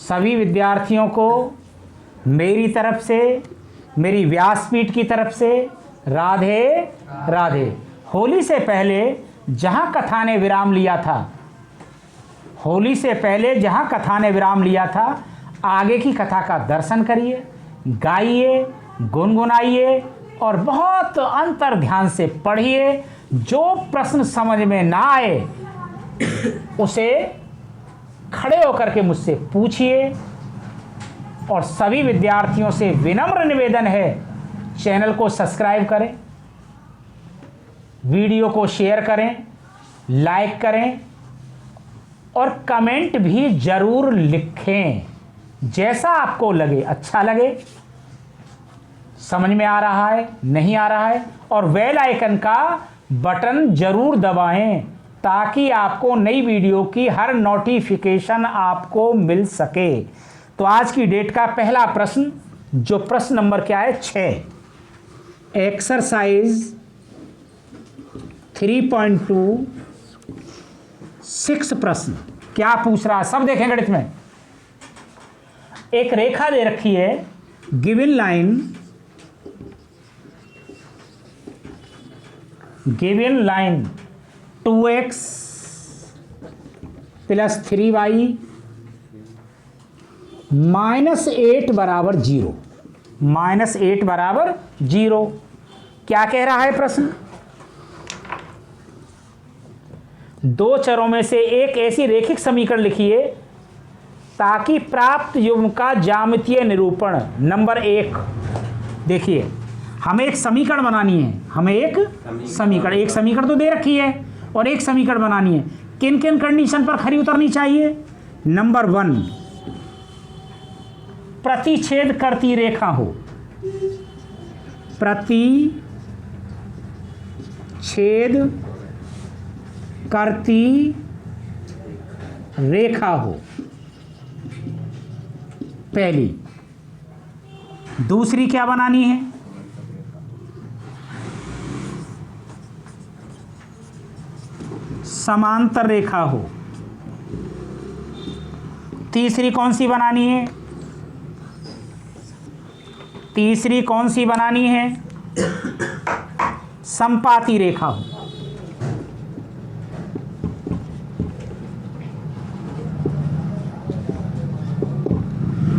सभी विद्यार्थियों को मेरी तरफ से, मेरी व्यासपीठ की तरफ से राधे राधे। होली से पहले जहाँ कथा ने विराम लिया था, होली से पहले जहाँ कथा ने विराम लिया था, आगे की कथा का दर्शन करिए, गाइए, गुनगुनाइए और बहुत अंतर ध्यान से पढ़िए। जो प्रश्न समझ में ना आए उसे खड़े होकर के मुझसे पूछिए। और सभी विद्यार्थियों से विनम्र निवेदन है, चैनल को सब्सक्राइब करें, वीडियो को शेयर करें, लाइक करें और कमेंट भी जरूर लिखें। जैसा आपको लगे, अच्छा लगे, समझ में आ रहा है, नहीं आ रहा है, और बेल आइकन का बटन जरूर दबाएं ताकि आपको नई वीडियो की हर नोटिफिकेशन आपको मिल सके। तो आज की डेट का पहला प्रश्न, जो प्रश्न नंबर क्या है 6, एक्सरसाइज 3.2 6 प्रश्न क्या पूछ रहा है, सब देखें गणित में। एक रेखा दे रखी है, गिवन लाइन 2x + 3y -8 बराबर 0, -8 बराबर 0। क्या कह रहा है प्रश्न? दो चरों में से एक ऐसी रैखिक समीकरण लिखिए ताकि प्राप्त युग्म का ज्यामितीय निरूपण। नंबर 1, देखिए हमें एक समीकरण बनानी है, हमें एक समीकरण तो दे रखी है और एक समीकरण बनानी है। किन किन कंडीशन पर खरी उतरनी चाहिए? नंबर 1, प्रतिच्छेद करती रेखा हो, प्रतिच्छेद करती रेखा हो, पहली। दूसरी क्या बनानी है? समांतर रेखा हो। तीसरी कौन सी बनानी है? तीसरी कौन सी बनानी है? संपाती रेखा हो।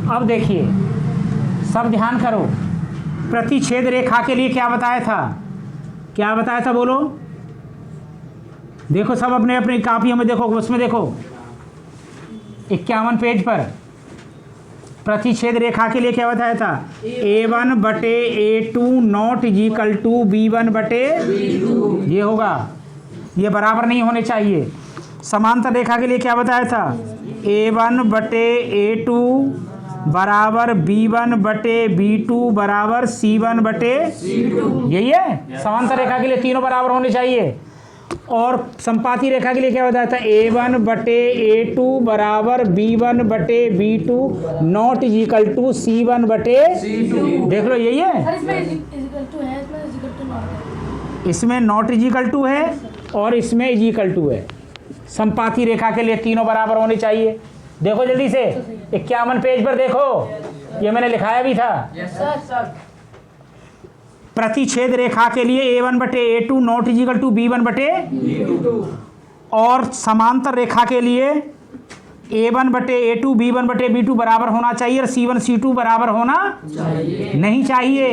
अब देखिए, सब ध्यान करो। प्रतिच्छेद रेखा के लिए क्या बताया था? क्या बताया था बोलो? देखो सब अपने अपनी कापियों में देखो, उसमें देखो 51 पेज पर प्रतिच्छेद रेखा के लिए क्या बताया था? A1/A2 not equal to B1/B2। ये होगा, ये बराबर नहीं होने चाहिए। समांतर रेखा के लिए क्या बताया था? A1/A2 बराबर B1/B2 बराबर C1/C2। यही है समांतर रेखा के लिए, तीनों बराबर होने चाहिए। और संपाती रेखा के लिए क्या बताया था? A1/A2 बराबर B1/B2 not equal to C1/C2। देख लो, यही है। इसमें नॉट इक्वल टू है और इसमें इक्वल टू है। संपाती रेखा के लिए तीनों बराबर होने चाहिए। देखो जल्दी से 51 पेज पर देखो, ये मैंने लिखाया भी था। प्रतिच्छेद रेखा के लिए A1/A2 not equal to B1/B2 और समांतर रेखा के लिए A1/A2 B1/B2 बराबर होना चाहिए और C1 C2 बराबर होना नहीं चाहिए।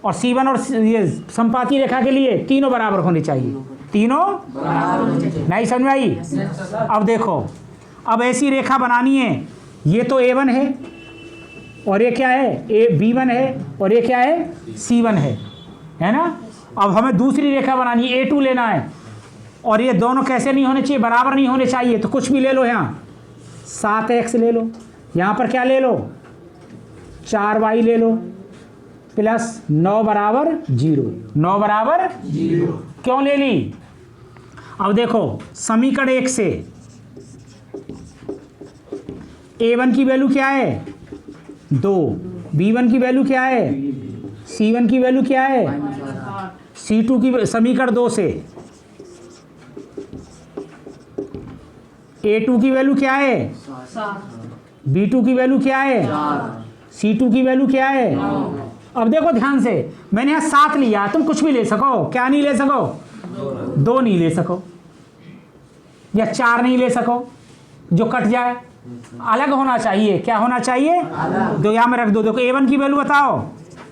और C1 और ये संपाती रेखा के लिए तीनों बराबर होने चाहिए। तीनों नहीं समझ में आई? अब देखो, अब ऐसी रेखा बनानी है। ये तो A1 है और ये क्या है? B1 है और ये क्या है? C1 है ना? अब हमें दूसरी रेखा बनानी है, A2 लेना है। और ये दोनों कैसे नहीं होने चाहिए? बराबर नहीं होने चाहिए। तो कुछ भी ले लो, यहाँ 7x ले लो, यहाँ पर क्या ले लो? 4y ले लो प्लस 9 बराबर 0। 9 बराबर 0 क्यों ले ली? अब देखो समीकरण 1 से A1 की वैल्यू क्या है? 2। B1 की वैल्यू क्या है? C1 की वैल्यू क्या है? C2 की। समीकरण 2 से A2 की वैल्यू क्या है? B2 की वैल्यू क्या है, C2 की वैल्यू क्या है। अब देखो ध्यान से, मैंने यहाँ 7 लिया, तुम कुछ भी ले सको, क्या नहीं ले सको, 2 नहीं ले सको या 4 नहीं ले सको जो कट जाए, अलग होना चाहिए। क्या होना चाहिए, दो यहाँ में रख दो। देखो A1 की वैल्यू बताओ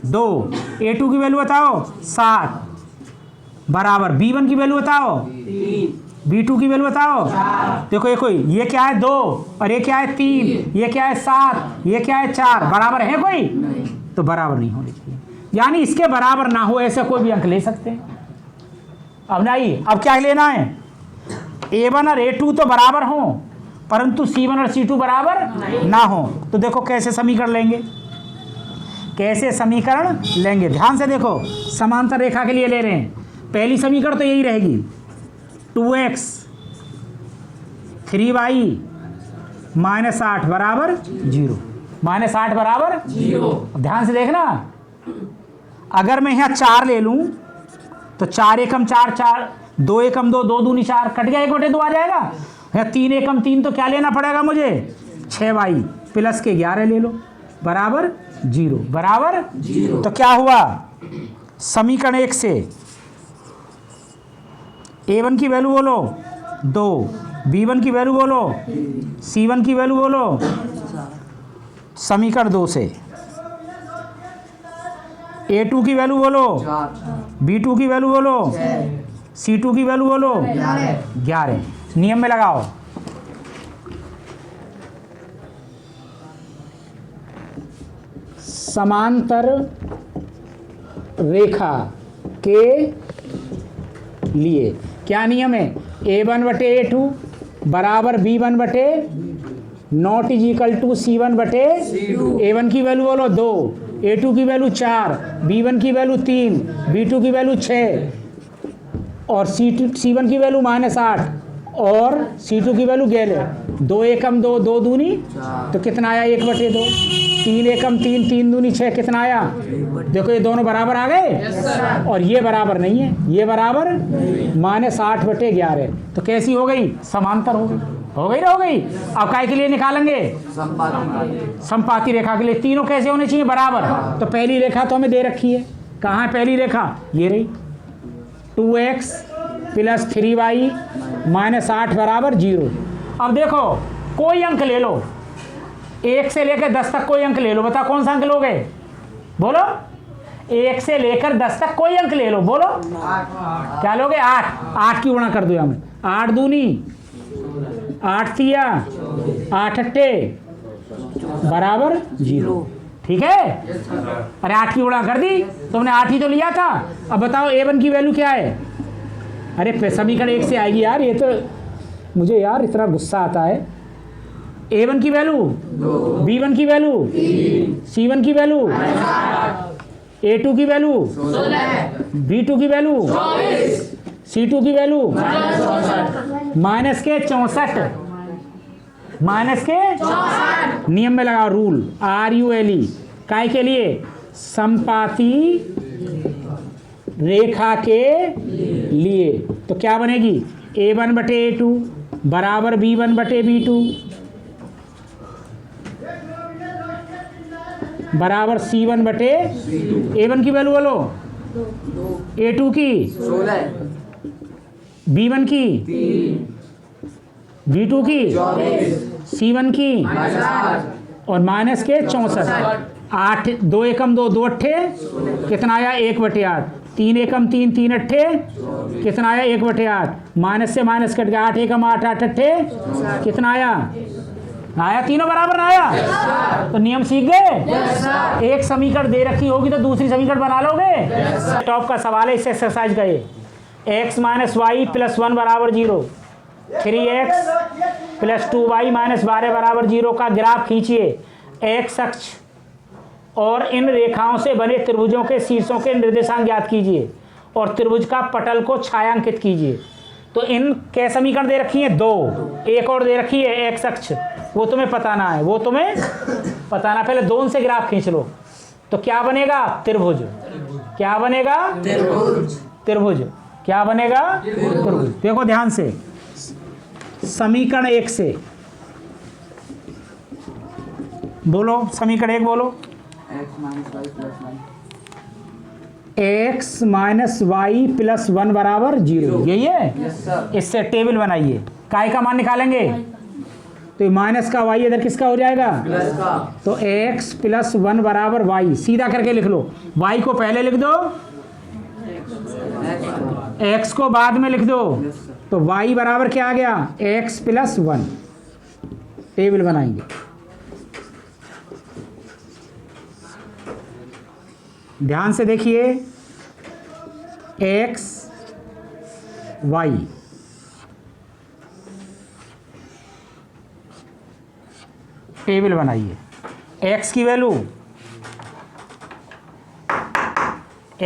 2, A2 की वैल्यू बताओ 7 बराबर B1 की वैल्यू बताओ 3, B2 की वैल्यू बताओ। देखो ये क्या है 2 और ये क्या है 3, ये क्या है 7, ये क्या है 4, बराबर है कोई, तो बराबर नहीं होनी चाहिए। यानी इसके बराबर ना हो ऐसे कोई भी अंक ले सकते हैं। अब नहीं, अब क्या लेना है, A1 और A2 तो बराबर हो परंतु C1 और C2 बराबर ना हो। तो देखो कैसे समीकरण लेंगे, कैसे समीकरण लेंगे, ध्यान से देखो। समांतर रेखा के लिए ले रहे हैं, पहली समीकरण तो यही रहेगी 2x 3y -8 बराबर 0, -8 बराबर 0। ध्यान से देखना, अगर मैं यहाँ 4 ले लूँ तो 4 एकम 4, 2 एकम 2, 2 दूनी 4, कट गया 1/2 आ जाएगा। यहाँ 3 एकम 3, तो क्या लेना पड़ेगा मुझे, 6y प्लस के 11 ले लो बराबर 0, बराबर 0। तो क्या हुआ, समीकरण 1 से A1 की वैल्यू बोलो 2, B1 की वैल्यू बोलो, C1 की वैल्यू बोलो। समीकरण 2 से A2 की वैल्यू बोलो, B2 की वैल्यू बोलो, C2 की वैल्यू बोलो 11। नियम में लगाओ, समांतर रेखा के लिए क्या नियम है, A1/A2 बराबर B1/, not is equal to C1/, A1 की वैल्यू बोलो 2, A2 की वैल्यू 4, B1 की वैल्यू 3, B2 की वैल्यू 6 और C1 की वैल्यू -8 और C2 की वैल्यू 11। 2 एकम 2, 2 दूनी तो कितना आया 1/2, 3 एकम 3, 3 दूनी 6, कितना आया। देखो ये दोनों बराबर आ गए और ये बराबर नहीं है, ये बराबर -8/11। तो कैसी हो गई, समांतर हो गई, हो गई ना, हो गई। अब काय के लिए निकालेंगे, संपाती रेखा के लिए। तीनों कैसे होने चाहिए, बराबर। तो पहली रेखा तो हमें दे रखी है, कहाँ है पहली रेखा, ये रही 2x + 3y -8 बराबर 0। अब देखो कोई अंक ले लो, 1 से लेकर 10 तक कोई अंक ले लो, बता कौन सा अंक लोगे, बोलो। 1 से लेकर 10 तक कोई अंक ले लो, बोलो क्या लोगे, 8 की गुणा कर दो यहाँ में, 8 दूनी 8 तिया 8 अट्ठे बराबर 0, ठीक है। अरे 8 की गुणा कर दी, तुमने 8 ही तो लिया था। अब बताओ A1 की वैल्यू क्या है, अरे समीकरण 1 से आएगी यार, ये तो मुझे यार इतना गुस्सा आता है। A1 की वैल्यू 2, B1 की वैल्यू 3, C1 की वैल्यू 8, A2 की वैल्यू 16, B2 की वैल्यू 24, C2 की वैल्यू -64, -64। नियम में लगाओ रूल, RULE, काय के लिए, संपाती रेखा के लिए। तो क्या बनेगी, A1/A2 बराबर B1/B2 बराबर C1/, A1 की वैल्यू बोलो 2, A2 की 16, B1 की 3, B2 की 24, C1 की 8 और -64। 8, 2 एकम 2, 2 अट्ठे कितना आया 1/8, 3 एकम 3, 3 अट्ठे कितना आया 1/8, माइनस से माइनस कट गया, 8 एकम 8, 8 अट्ठे कितना आया, तीनों बराबर ना आया। तो नियम सीख गए। एक समीकरण दे रखी होगी तो दूसरी समीकरण बना लोगे। टॉप का सवाल है, इस एक्सरसाइज का ये, x - y + 1 बराबर 0, 3x + 2y - 12 बराबर 0 का ग्राफ खींचिए। x अक्ष और इन रेखाओं से बने त्रिभुजों के शीर्षों के निर्देशांक ज्ञात कीजिए और त्रिभुज का पटल को छायांकित कीजिए। तो इन क्या समीकरण दे रखी है, 2, एक और दे रखी है x अक्ष, वो तुम्हें पताना है, वो तुम्हें पताना। पहले दोनों से ग्राफ खींच लो, तो क्या बनेगा, त्रिभुज। क्या बनेगा, त्रिभुज। क्या बनेगा, त्रिभुज। देखो ध्यान से, समीकरण 1 से बोलो समीकरण 1 बोलो। x माइनस वाई प्लस 1 बराबर 0, यही है। इससे टेबल बनाइए, काय का मान निकालेंगे तो माइनस का वाई इधर किसका हो जाएगा, प्लस का। तो x प्लस 1 बराबर वाई, सीधा करके लिख लो। y को पहले लिख दो, x को बाद में लिख दो, तो y बराबर क्या आ गया, x प्लस 1। टेबल बनाएंगे, ध्यान से देखिए, x y टेबल बनाइए। x की वैल्यू,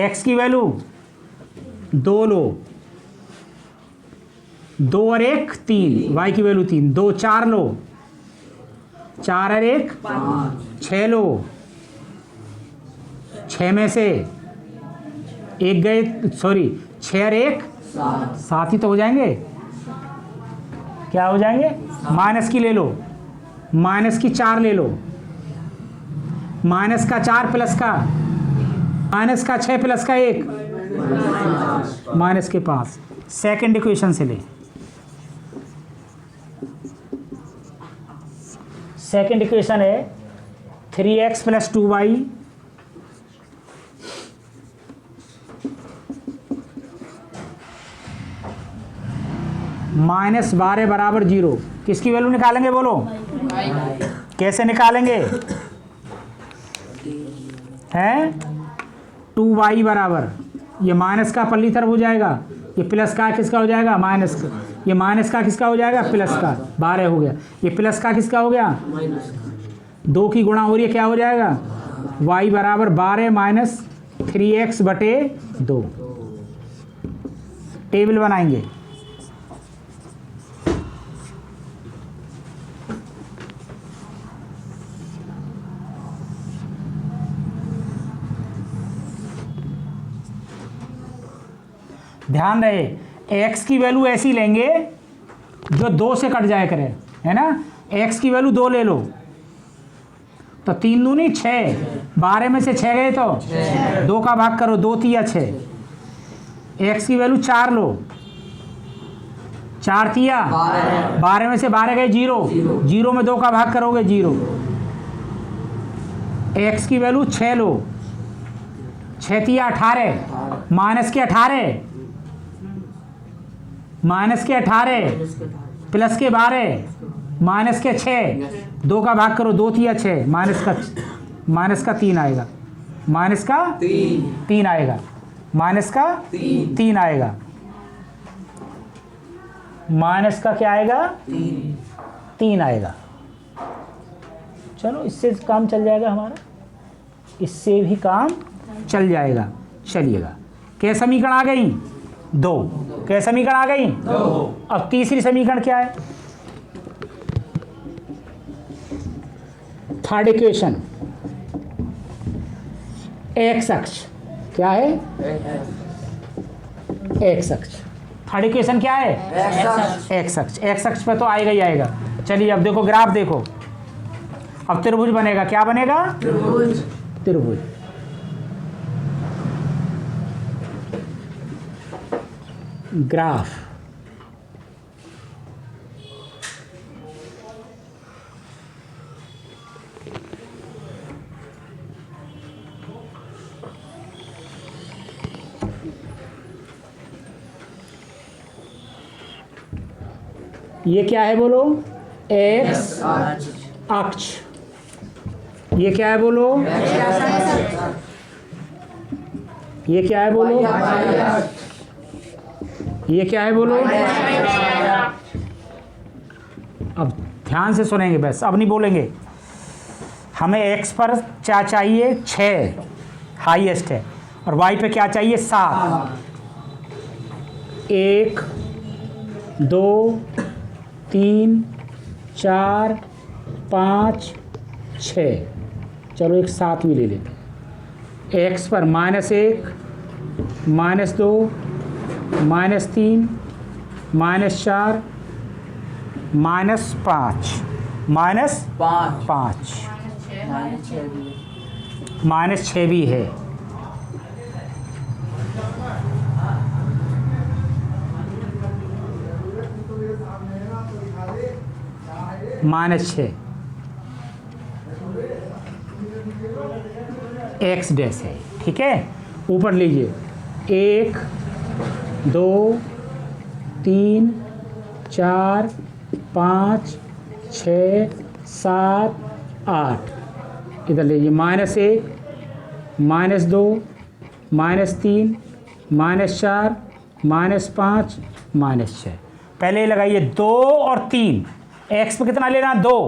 x की वैल्यू 2 लो, 2 और 1 3, y की वैल्यू 3, 2 4 लो, 4 और 1 6 लो, 6 में से 1 गए, सॉरी 6 और 1 7 ही तो हो जाएंगे, क्या हो जाएंगे, माइनस की ले लो, माइनस की 4 ले लो, माइनस का 4 प्लस का, माइनस का 6 प्लस का 1, माइनस के 5। सेकंड इक्वेशन से ले, सेकंड इक्वेशन है 3x प्लस 2y माइनस 12 बराबर 0। किसकी वैल्यू निकालेंगे बोलो, कैसे निकालेंगे, हैं 2y बराबर, ये माइनस का पल्ली तरफ हो जाएगा, ये प्लस का किसका हो जाएगा, माइनस का, ये माइनस का किसका हो जाएगा, प्लस का, 12 हो गया, ये प्लस का किसका हो गया, 2 की गुणा हो रही है, क्या हो जाएगा, y बराबर 12 माइनस 3x बटे 2। टेबल बनाएंगे, ध्यान रहे x की वैल्यू ऐसी लेंगे जो 2 से कट जाए करे, है ना। x की वैल्यू 2 ले लो, तो 3 दूनी 6, 12 में से 6 गए तो 2 का भाग करो, 2 तिया 6। x की वैल्यू 4 लो, 4 तिया 12 में से 12 गए 0, 0 में 2 का भाग करोगे 0। x की वैल्यू 6 लो, 6 तिया 18, माइनस के 18, माइनस के 18 प्लस के 12 माइनस के 6, 2 का भाग करो, 2 तिया 6, माइनस का 3 आएगा, माइनस का 3 आएगा, माइनस का 3 आएगा, माइनस का क्या आएगा, 3 आएगा। चलो इससे काम चल जाएगा हमारा, इससे भी काम चल जाएगा। चलिएगा, क्या समीकरण आ गई, 2, क्या समीकरण आ गई 2। अब तीसरी समीकरण क्या है, थर्ड इक्वेशन, एक्स अक्ष क्या है, एक्स अक्ष, थर्ड इक्वेशन क्या है, एक्स अक्ष। एक्स अक्ष पे तो आएगा ही आएगा। चलिए अब देखो ग्राफ देखो, अब त्रिभुज बनेगा, क्या बनेगा, त्रिभुज, त्रिभुज। ग्राफ, ये क्या है बोलो, एक्स अक्ष, ये क्या है बोलो, ये क्या है बोलो, ये क्या है बोलो। अब ध्यान से सुनेंगे बस, अब नहीं बोलेंगे। हमें x पर क्या चाहिए, 6 हाईएस्ट है, और y पे क्या चाहिए, 7। 1 2 3 4 5 6, चलो एक 7 भी ले लेते। x पर -1 -2 -3 -4 -5 -5, -6 भी है। -6 एक्स डैश है, ठीक है। ऊपर लीजिए 1 2 3 4 5 6 7 8, इधर लीजिए -1 -2 -3 -4 -5 -6। पहले ये लगाइए 2 और 3। एक्स पे कितना लेना है 2,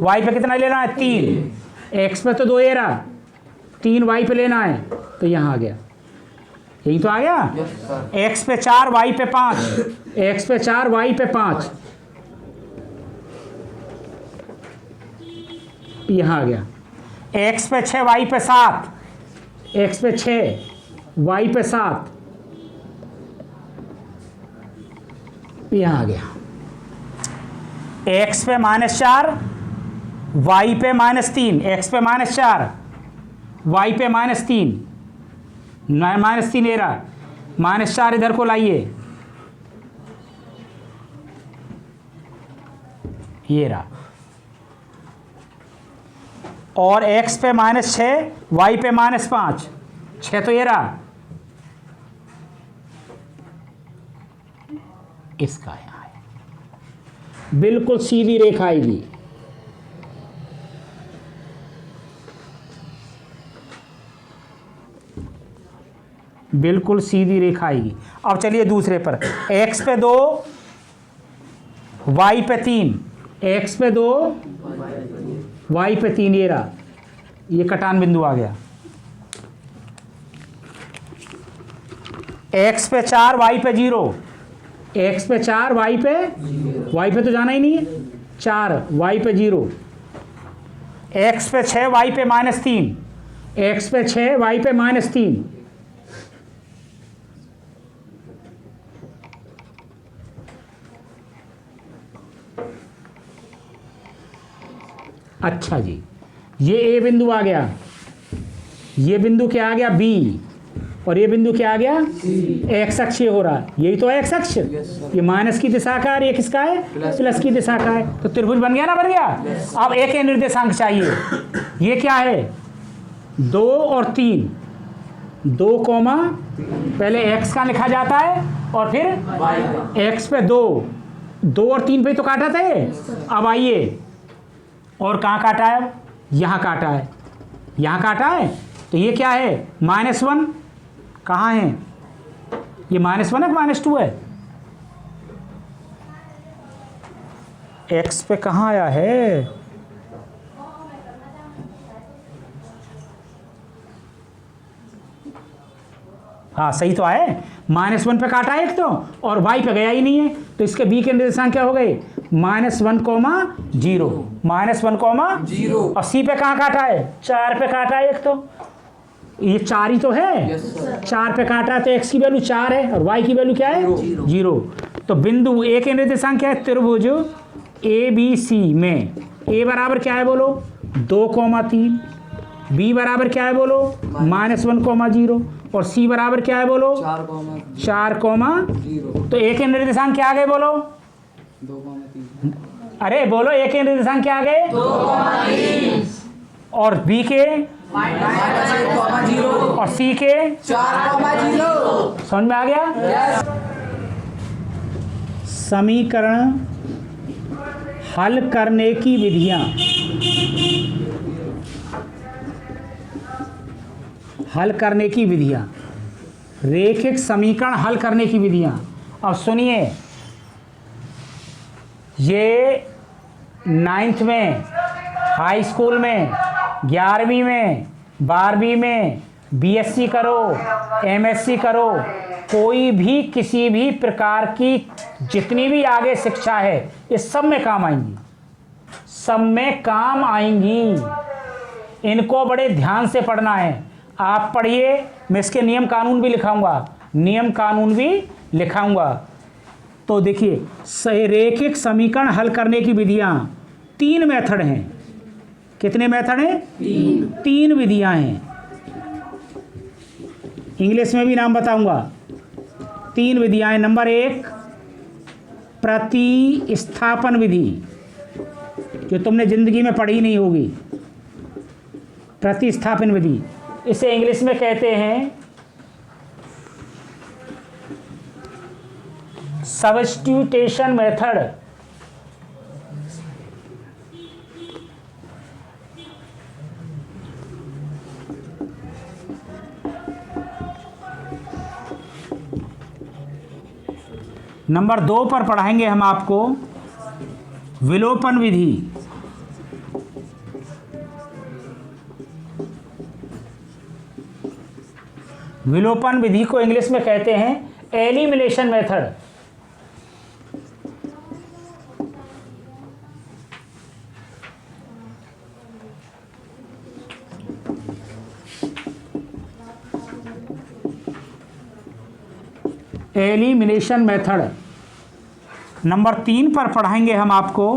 वाई पे कितना लेना है 3। एक्स पे तो 2 ये रहा, 3 वाई पे लेना है, तो यहाँ आ गया, यही तो आ गया। एक्स पे 4 वाई पे 5, एक्स पे 4 वाई पे 5, यहाँ आ गया। एक्स पे 6 वाई पे 7, एक्स पे 6 वाई पे 7, यहाँ आ गया। एक्स पे -4 वाई पे -3, एक्स पे -4 वाई पे -3, -3 ये रहा, -4 इधर को लाइए, ये रहा। और x पे -6 वाई पे -5, 6 तो ये रहा, इसका यहाँ है। बिल्कुल सीधी रेखा आएगी। बिल्कुल सीधी रेखा आएगी। अब चलिए दूसरे पर, x पे 2 वाई पे 3, x पे 2 वाई पे 3, ये रहा, ये कटान बिंदु आ गया। x पे 4 वाई पे 0, x पे 4 वाई पे तो जाना ही नहीं है, 4 वाई पे 0। x पे 6 वाई पे -3, x पे 6 वाई पे -3, अच्छा जी, ये ए बिंदु आ गया, ये बिंदु क्या आ गया बी, और ये बिंदु क्या आ गया एक्स अक्ष हो रहा है, यही तो है एक्स अक्ष। ये माइनस की दिशा का और ये किसका है प्लस की दिशा का है, तो त्रिभुज बन गया ना, बन गया। अब एक निर्देशांक चाहिए, ये क्या है 2 और 3, 2 कॉमा पहले एक्स का लिखा जाता है और फिर एक्स पे 2, 2 और 3 पे तो काटा था ये। अब आइए, और कहाँ काटा है, यहाँ काटा है, यहाँ काटा है, तो ये क्या है -1, कहाँ है ये -1 है -2 है, एक्स पे कहाँ आया है, हाँ सही तो आए, -1 पे काटा है एक तो, और y पे गया ही नहीं है, तो इसके b के निर्देशांक क्या हो गए -1, -0, और c पे कहाँ काटा है 4 पे काटा है एक तो, ये 4 ही तो है, 4 पे काटा है तो x की वैल्यू 4 है और y की वैल्यू क्या है 0। तो बिंदु a के निर्देशांक क्या है त्रिभुज ABC में a बराबर क्या है बोलो 2,3, b बराबर क्या है बोलो -1,0 और c बराबर क्या है बोलो 4,0। तो a के निर्देशांक क्या आ गए बोलो 2,3। अरे बोलो a के निर्देशांक क्या आ गए 2,3 और b के -1,0 और c के 4,0। समझ में आ गया। समीकरण हल करने की विधियां, हल करने की विधियां, रैखिक समीकरण हल करने की विधियां। अब सुनिए, ये 9th में, हाई स्कूल में, 11वीं में, 12वीं में, बीएससी करो, एमएससी करो, कोई भी किसी भी प्रकार की जितनी भी आगे शिक्षा है ये सब में काम आएंगी, सब में काम आएंगी। इनको बड़े ध्यान से पढ़ना है। आप पढ़िए, मैं इसके नियम कानून भी लिखाऊंगा, नियम कानून भी लिखाऊंगा। तो देखिए, रैखिक समीकरण हल करने की विधियां 3 मेथड हैं। कितने मेथड हैं? 3 विधियां हैं। इंग्लिश में भी नाम बताऊंगा। 3 विधियां हैं। नंबर 1 प्रतिस्थापन विधि, जो तुमने जिंदगी में पढ़ी नहीं होगी। प्रतिस्थापन विधि, इसे इंग्लिश में कहते हैं सब्स्टिट्यूशन मेथड। नंबर 2 पर पढ़ाएंगे हम आपको विलोपन विधि। विलोपन विधि को इंग्लिश में कहते हैं elimination method. Elimination method. Number 3 पर पढ़ाएंगे हम आपको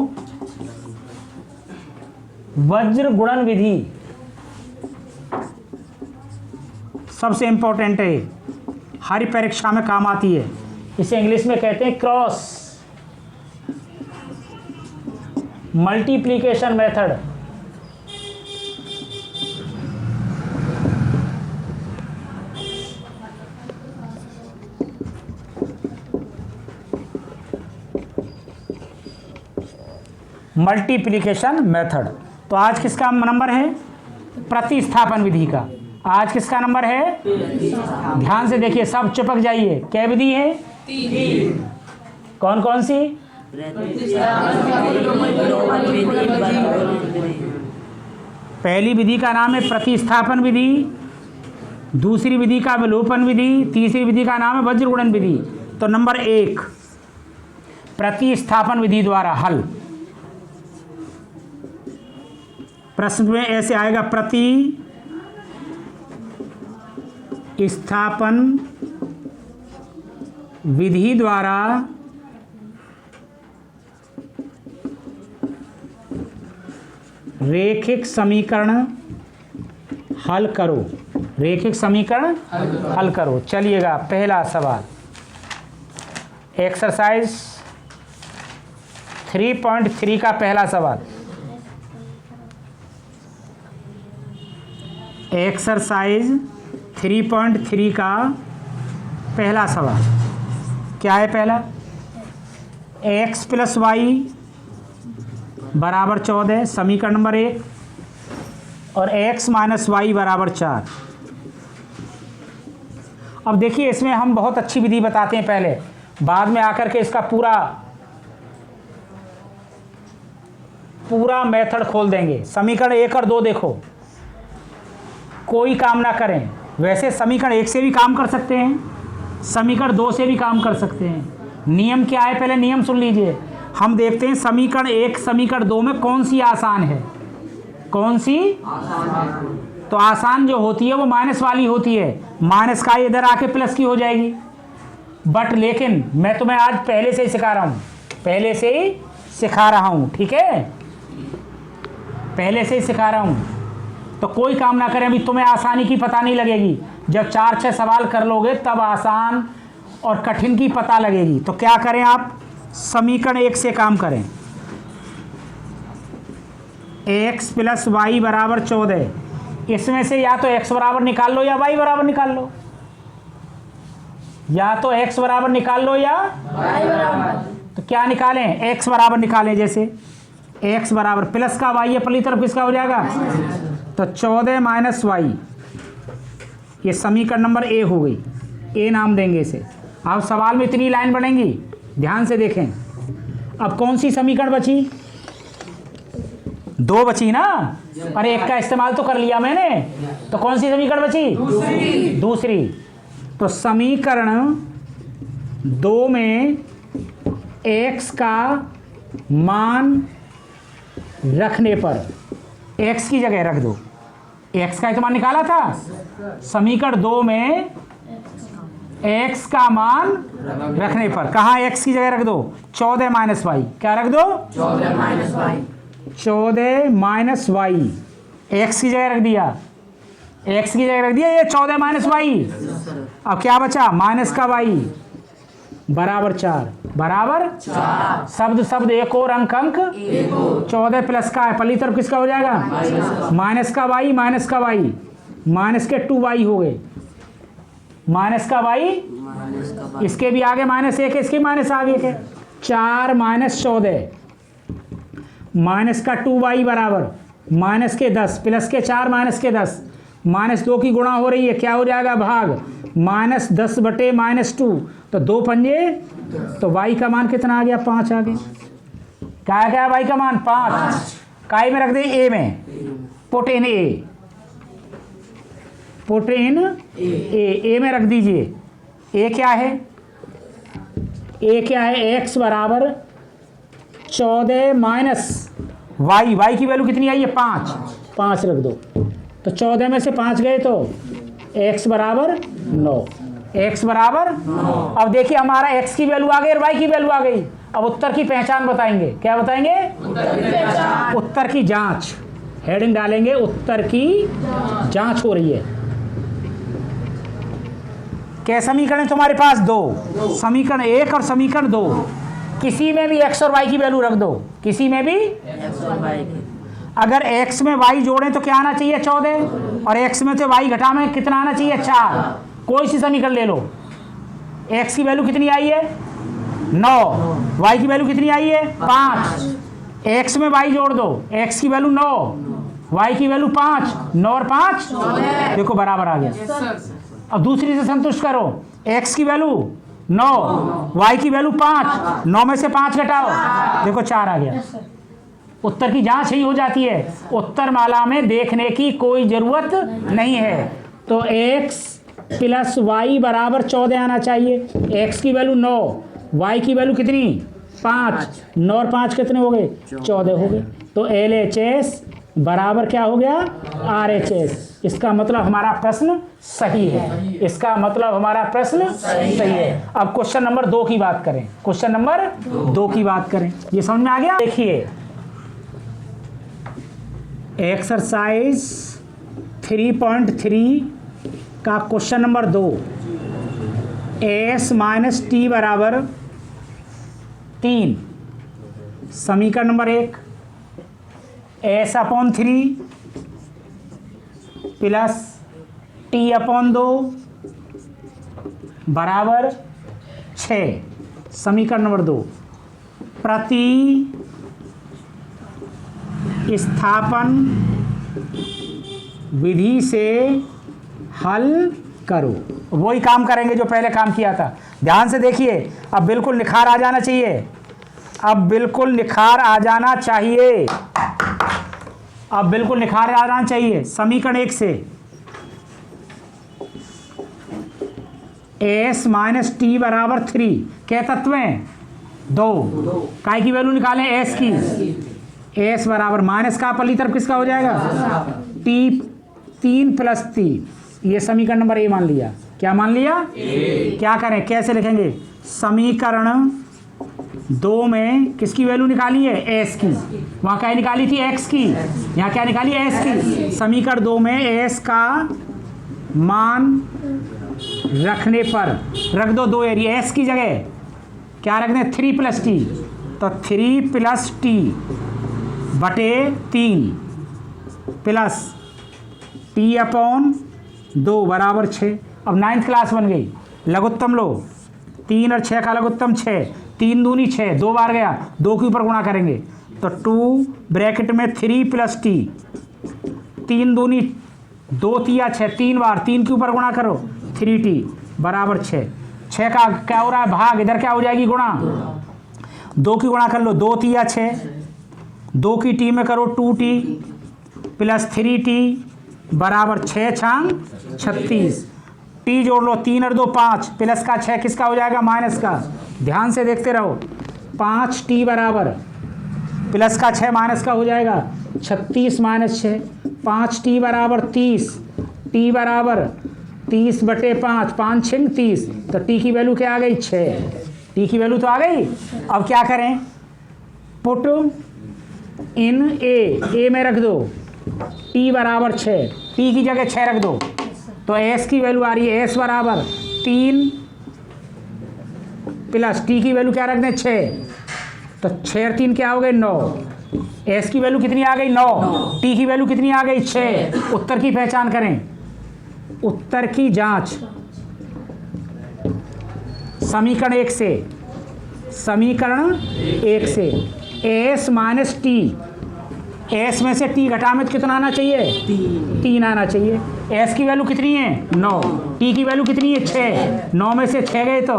वज्र गुणन विधि। सबसे इंपॉर्टेंट है, हर परीक्षा में काम आती है। इसे इंग्लिश में कहते हैं cross multiplication method. Multiplication method. तो आज किसका नंबर है? प्रतिस्थापन विधि का। आज किसका नंबर है? ध्यान से देखिए, सब चिपक जाइए। क्या विधि है? 3। कौन कौन सी? पहली विधि का नाम है प्रतिस्थापन विधि, दूसरी विधि का विलोपन विधि, तीसरी विधि का नाम है वज्र गुणन विधि। तो नंबर 1 प्रतिस्थापन विधि द्वारा हल। प्रश्न में ऐसे आएगा, प्रतिस्थापन विधि द्वारा रैखिक समीकरण हल करो। रैखिक समीकरण हल करो। चलिएगा, पहला सवाल एक्सरसाइज 3.3 का पहला सवाल। एक्सरसाइज 3.3 का पहला सवाल क्या है? पहला, x + y = 14, समीकरण नंबर 1, और x - y = 4। अब देखिए, इसमें हम बहुत अच्छी विधि बताते हैं पहले, बाद में आकर के इसका पूरा मेथड खोल देंगे। समीकरण 1 और 2 देखो, कोई काम ना करें। वैसे समीकरण 1 से भी काम कर सकते हैं, समीकरण 2 से भी काम कर सकते हैं। नियम क्या है, पहले नियम सुन लीजिए। हम देखते हैं समीकरण 1 समीकरण 2 में कौन सी आसान है। कौन सी आसान? तो आसान जो होती है वो माइनस वाली होती है। माइनस का इधर आके प्लस की हो जाएगी। बट लेकिन मैं तुम्हें आज पहले से ही सिखा रहा हूँ, पहले से ही सिखा रहा हूँ, ठीक है? पहले से ही सिखा रहा हूँ, तो कोई काम ना करें। अभी तुम्हें आसानी की पता नहीं लगेगी, जब 4-6 सवाल कर लोगे तब आसान और कठिन की पता लगेगी। तो क्या करें आप? समीकरण 1 से काम करें। x + y = 14। इसमें से या तो x बराबर निकाल लो या y बराबर निकाल लो, या तो x बराबर निकाल लो या y बराबर। तो क्या निकालें? x बराबर निकालें। जैसे x बराबर प्लस का y है, पहली तरफ किसका हो जाएगा? तो 14 - y, ये समीकरण नंबर A हो गई। A नाम देंगे इसे। अब सवाल में इतनी लाइन बनेंगी, ध्यान से देखें। अब कौन सी समीकरण बची? 2 बची ना, और 1 का इस्तेमाल तो कर लिया मैंने। तो कौन सी समीकरण बची? दूसरी। तो समीकरण 2 में x का मान रखने पर, x की जगह रख दो। x का तो मान निकाला था। समीकरण 2 में x का मान रखने पर कहाँ x की जगह रख दो? 14 - y। क्या रख दो? 14 - y। 14 माइनस वाई, एक्स की जगह रख दिया, एक्स की जगह रख दिया, ये 14 माइनस वाई। अब क्या बचा, माइनस का वाई बराबर 4, बराबर शब्द शब्द एक और अंक 14 प्लस का है, पल्ली तरफ किसका हो जाएगा, माइनस का वाई, माइनस का वाई, माइनस के 2 वाई हो गए, माइनस का वाई, इसके भी आगे -1 है, इसके माइनस आगे है, 4 माइनस 14 माइनस का 2 वाई बराबर माइनस के 10 प्लस के 4 माइनस के 10, -2 की गुणा हो रही है, क्या हो जाएगा भाग, -10 बटे -2, तो 2 पंजे, तो वाई का मान कितना आ गया, 5 आ गया। क्या आ गया वाई का मान 5, काई में रख दे ए में, put in A, put in ए में रख दीजिए। ए क्या है, ए क्या है, एक्स बराबर 14 माइनस वाई, वाई की वैल्यू कितनी आई है 5 रख दो, तो 14 में से 5 गए तो x बराबर 9, x बराबर। अब देखिए हमारा x की वैल्यू आ गई और y की वैल्यू आ गई। अब उत्तर की पहचान बताएंगे, क्या बताएंगे, उत्तर की जांच, हेडिंग डालेंगे उत्तर की जांच हो रही है। क्या समीकरण तुम्हारे पास 2, समीकरण 1 और समीकरण 2, किसी में भी x और y की वैल्यू रख दो, किसी में भी x और y की। अगर x में y जोड़ें तो क्या आना चाहिए 14, और x में तो y घटा में कितना आना चाहिए 4। कोई सी समीकरण ले लो, x की वैल्यू कितनी आई है 9, y की वैल्यू कितनी आई है 5, x में y जोड़ दो, x की वैल्यू 9, y की वैल्यू 5, 9 और 5 देखो बराबर आ गया। अब दूसरी से संतुष्ट करो, x की वैल्यू 9, y की वैल्यू 5, 9 में से 5 घटाओ, देखो 4 आ गया। उत्तर की जांच ही हो जाती है, उत्तर माला में देखने की कोई जरूरत नहीं है। तो x प्लस वाई बराबर 14 आना चाहिए, x की वैल्यू 9, y की वैल्यू कितनी 5, 9 और 5 कितने हो गए 14 हो गए। तो LHS बराबर क्या हो गया RHS। इसका मतलब हमारा प्रश्न सही है, इसका मतलब हमारा प्रश्न सही है। अब क्वेश्चन नंबर 2 की बात करें, क्वेश्चन नंबर 2 की बात करें, ये समझ में आ गया। देखिए एक्सरसाइज 3.3 का question number 2, s minus T बराबर 3, समीकरण number 1 s upon 3 plus T upon 2 बराबर 6, समीकरण नंबर 2 प्रति स्थापन विधि से हल करो। वही काम करेंगे जो पहले काम किया था, ध्यान से देखिए। अब बिल्कुल निखार आ जाना चाहिए, अब बिल्कुल निखार आ जाना चाहिए, अब बिल्कुल निखार आ जाना चाहिए। समीकरण 1 से s माइनस टी बराबर 3, क्या तत्व हैं 2, काय की वैल्यू निकालें s की, s बराबर माइनस का पल्ली तरफ किसका हो जाएगा t 3 प्लस 3, ये समीकरण नंबर ए मान लिया। क्या मान लिया क्या करें, कैसे लिखेंगे, समीकरण 2 में किसकी वैल्यू निकाली है s की, वहाँ क्या निकाली थी x की, यहाँ क्या निकाली है s की। समीकरण 2 में s का मान रखने पर रख दो 2 एरिया, s की जगह क्या रख दें 3 प्लस टी, तो 3 प्लस टी बटे 3 प्लस टी अपॉन 2 बराबर 6। अब 9th क्लास बन गई, लघुत्तम लो, 3 और 6 का लघुत्तम 6, 3 दूनी 6, 2 बार गया, 2 के ऊपर गुणा करेंगे तो 2 ब्रैकेट में 3 प्लस टी, 3 दूनी 2 तिया 6, 3 बार 3 के ऊपर गुणा करो 3t बराबर 6। 6 का क्या हो रहा है भाग, इधर क्या हो जाएगी गुणा, 2 की गुणा कर लो, 2 तिया 6, 2 की टी में करो 2t प्लस 3t बराबर 6 छांग 36, टी जोड़ लो 3 और 2 5, प्लस का 6 किसका हो जाएगा माइनस का, ध्यान से देखते रहो, 5t बराबर प्लस का 6 माइनस का हो जाएगा 36 माइनस 6, 5t बराबर 30, t बराबर 30 बटे 5, 5 6 30, तो t की वैल्यू क्या आ गई 6, t की वैल्यू तो आ गई। अब क्या करें, पुट इन ए में रख दो टी बराबर 6, टी की जगह 6 रख दो तो एस की वैल्यू आ रही है एस बराबर 3 प्लस टी की वैल्यू क्या रख दें 6, तो 6 और 3 क्या हो गए 9, एस की वैल्यू कितनी आ गई 9, टी की वैल्यू कितनी आ गई 6। उत्तर की पहचान करें, उत्तर की जांच समीकरण 1 से, समीकरण 1 से एस माइनस टी, एस में से टी घटा में तो कितना आना चाहिए 3 आना चाहिए। एस की वैल्यू कितनी है 9, टी की वैल्यू कितनी है 6, 9 में से 6 गए तो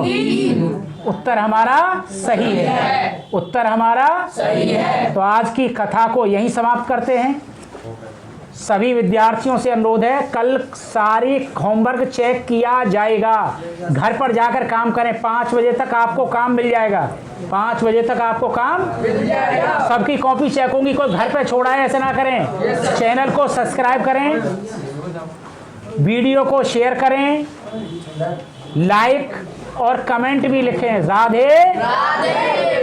उत्तर हमारा सही है, उत्तर हमारा सही है। तो आज की कथा को यहीं समाप्त करते हैं। सभी विद्यार्थियों से अनुरोध है कल सारी होमवर्क चेक किया जाएगा, घर पर जाकर काम करें, 5 बजे तक आपको काम मिल जाएगा, 5 बजे तक आपको काम मिल जाएगा। सबकी कॉपी चेक होंगी, कोई घर पे छोड़ा है ऐसा ना करें। चैनल को सब्सक्राइब करें, वीडियो को शेयर करें, लाइक और कमेंट भी लिखें। राधे राधे।